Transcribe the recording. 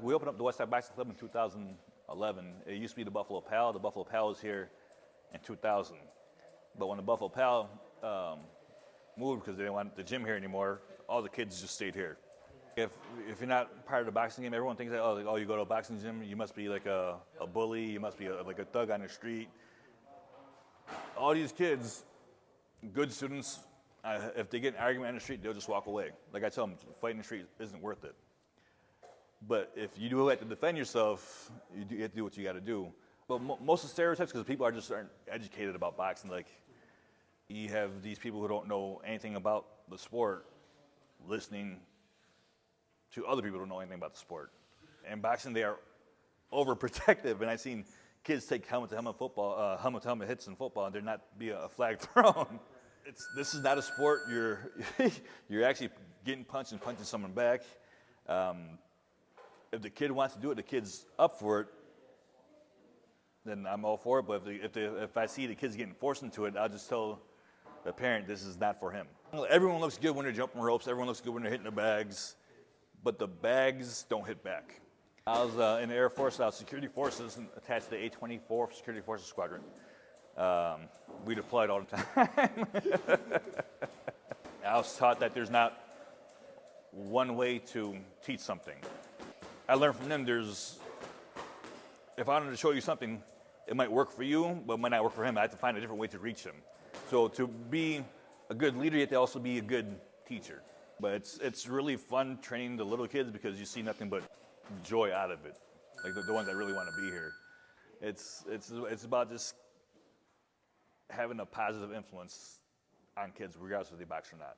We opened up the Westside Boxing Club in 2011. It used to be the Buffalo Pal. The Buffalo Pal was here in 2000. But when the Buffalo Pal moved because they didn't want the gym here anymore, all the kids just stayed here. If you're not part of the boxing game, everyone thinks that, oh, you go to a boxing gym, you must be like a bully, you must be like a thug on the street. All these kids, good students, if they get an argument on the street, they'll just walk away. Like I tell them, fighting in the street isn't worth it. But if you do have to defend yourself, you have to do what you got to do. But most of the stereotypes, because people aren't educated about boxing. Like, you have these people who don't know anything about the sport listening to other people who don't know anything about the sport. In boxing, they are overprotective, and I've seen kids take helmet-to-helmet hits in football, and there not be a flag thrown. This is not a sport. You're actually getting punched and punching someone back. If the kid wants to do it, the kid's up for it, then I'm all for it. But if I see the kids getting forced into it, I'll just tell the parent this is not for him. Everyone looks good when they're jumping ropes. Everyone looks good when they're hitting the bags. But the bags don't hit back. I was in the Air Force. I was security forces attached to the A-24 Security Forces Squadron. We deployed all the time. I was taught that there's not one way to teach something. I learned from them if I wanted to show you something, it might work for you, but it might not work for him. I have to find a different way to reach him. So to be a good leader, you have to also be a good teacher. But it's really fun training the little kids because you see nothing but joy out of it, like the ones that really want to be here. It's about just having a positive influence on kids, regardless if they box or not.